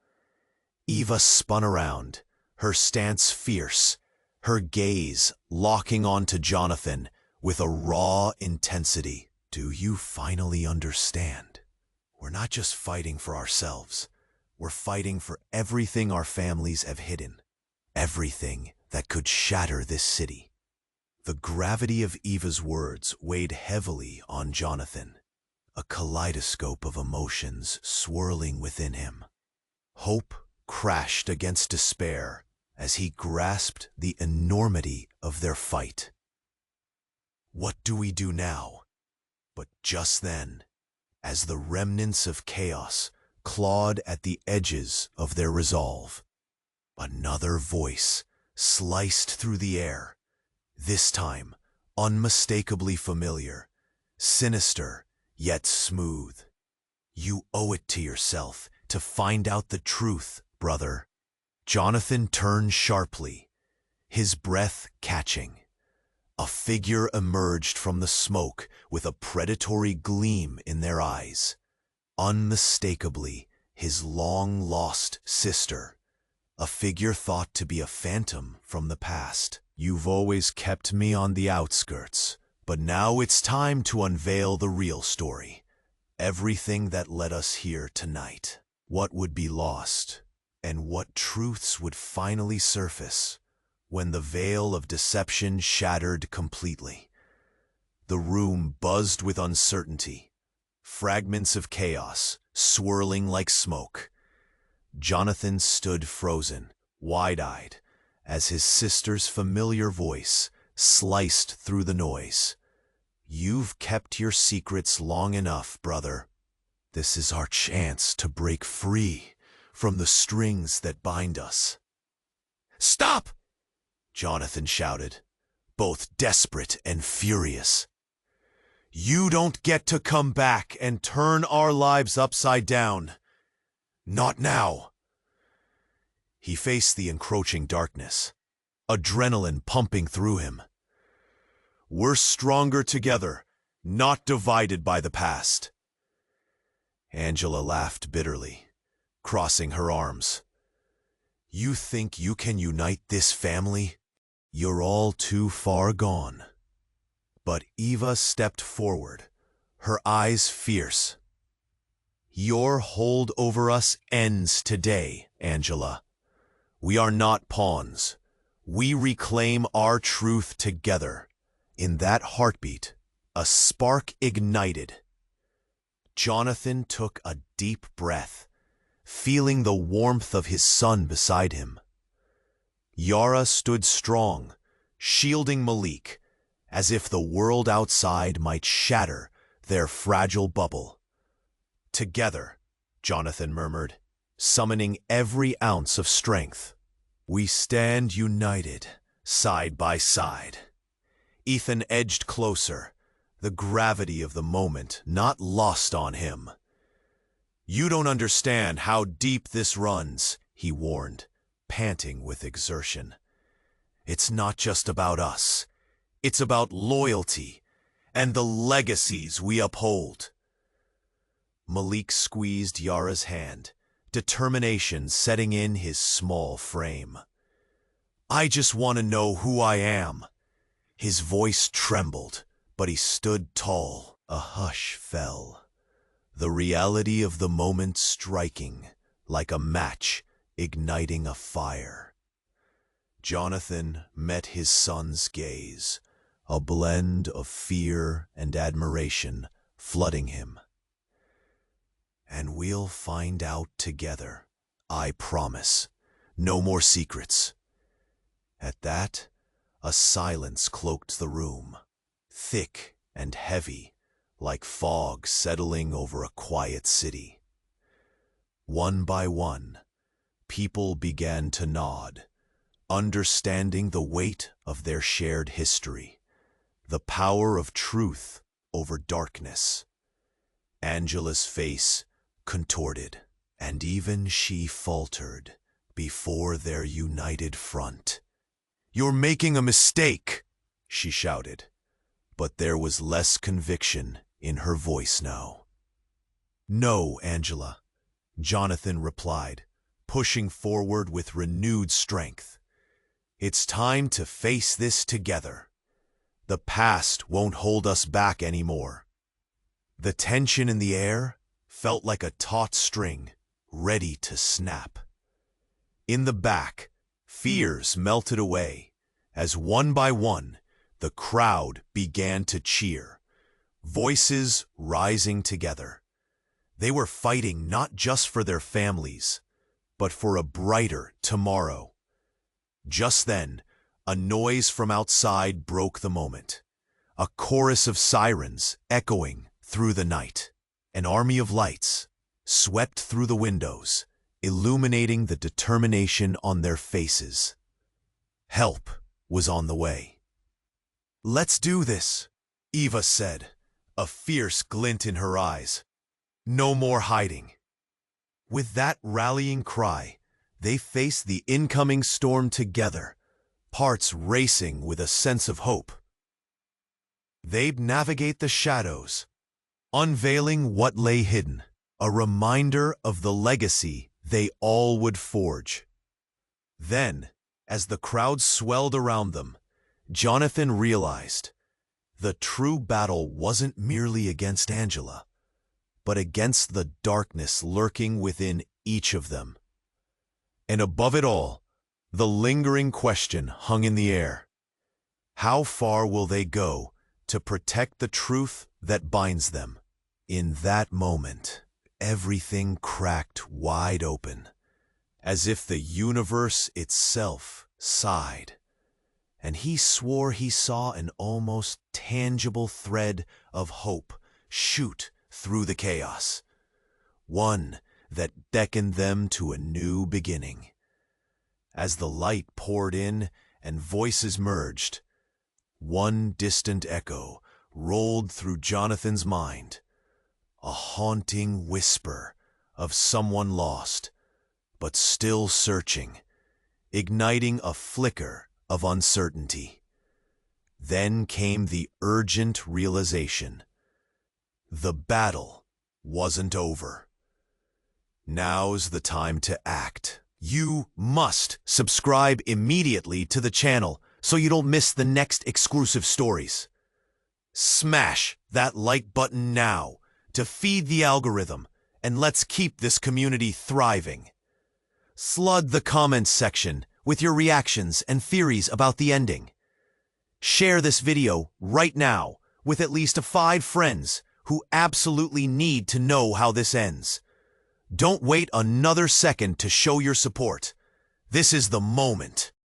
Eva spun around, her stance fierce, her gaze locking onto Jonathan with a raw intensity. Do you finally understand? We're not just fighting for ourselves. We're fighting for everything our families have hidden. Everything that could shatter this city. The gravity of Eva's words weighed heavily on Jonathan, a kaleidoscope of emotions swirling within him. Hope crashed against despair as he grasped the enormity of their fight. What do we do now? But just then, as the remnants of chaos clawed at the edges of their resolve, another voice sliced through the air, this time unmistakably familiar, sinister yet smooth. You owe it to yourself to find out the truth, brother. Jonathan turned sharply, his breath catching. A figure emerged from the smoke with a predatory gleam in their eyes. Unmistakably, his long-lost sister. A figure thought to be a phantom from the past. You've always kept me on the outskirts, but now it's time to unveil the real story. Everything that led us here tonight. What would be lost, and what truths would finally surface when the veil of deception shattered completely. The room buzzed with uncertainty, fragments of chaos swirling like smoke. Jonathan stood frozen, wide-eyed, as his sister's familiar voice sliced through the noise. You've kept your secrets long enough, brother. This is our chance to break free from the strings that bind us. Stop! Jonathan shouted, both desperate and furious. You don't get to come back and turn our lives upside down. Not now. He faced the encroaching darkness, adrenaline pumping through him. We're stronger together, not divided by the past. Angela laughed bitterly, crossing her arms. You think you can unite this family? You're all too far gone. But Eva stepped forward, her eyes fierce. Your hold over us ends today, Angela. We are not pawns. We reclaim our truth together. In that heartbeat, a spark ignited. Jonathan took a deep breath, feeling the warmth of his son beside him. Yara stood strong, shielding Malik, as if the world outside might shatter their fragile bubble. Together, Jonathan murmured, summoning every ounce of strength. We stand united, side by side. Ethan edged closer, the gravity of the moment not lost on him. You don't understand how deep this runs, he warned, panting with exertion. It's not just about us. It's about loyalty and the legacies we uphold. Malik squeezed Yara's hand, determination setting in his small frame. I just want to know who I am. His voice trembled, but he stood tall. A hush fell, the reality of the moment striking like a match igniting a fire. Jonathan met his son's gaze, a blend of fear and admiration flooding him. And we'll find out together, I promise. No more secrets. At that, a silence cloaked the room, thick and heavy, like fog settling over a quiet city. One by one, people began to nod, understanding the weight of their shared history, the power of truth over darkness. Angela's face contorted, and even she faltered, before their united front. "You're making a mistake," she shouted, but there was less conviction in her voice now. "No, Angela," Jonathan replied, pushing forward with renewed strength. "It's time to face this together. The past won't hold us back anymore." The tension in the air felt like a taut string, ready to snap. In the back, fears melted away, as one by one, the crowd began to cheer, voices rising together. They were fighting not just for their families, but for a brighter tomorrow. Just then, a noise from outside broke the moment. A chorus of sirens echoing through the night. An army of lights swept through the windows, illuminating the determination on their faces. Help was on the way. "Let's do this," Eva said, a fierce glint in her eyes. "No more hiding." With that rallying cry, they faced the incoming storm together, hearts racing with a sense of hope. They'd navigate the shadows, unveiling what lay hidden, a reminder of the legacy they all would forge. Then, as the crowd swelled around them, Jonathan realized the true battle wasn't merely against Angela, but against the darkness lurking within each of them. And above it all, the lingering question hung in the air. How far will they go to protect the truth that binds them? In that moment, everything cracked wide open, as if the universe itself sighed, and he swore he saw an almost tangible thread of hope shoot through the chaos, one that beckoned them to a new beginning. As the light poured in and voices merged, one distant echo rolled through Jonathan's mind, a haunting whisper of someone lost, but still searching, igniting a flicker of uncertainty. Then came the urgent realization. The battle wasn't over. Now's the time to act. You must subscribe immediately to the channel so you don't miss the next exclusive stories. Smash that like button now to feed the algorithm, and let's keep this community thriving. Flood the comments section with your reactions and theories about the ending. Share this video right now with at least 5 friends who absolutely need to know how this ends. Don't wait another second to show your support. This is the moment.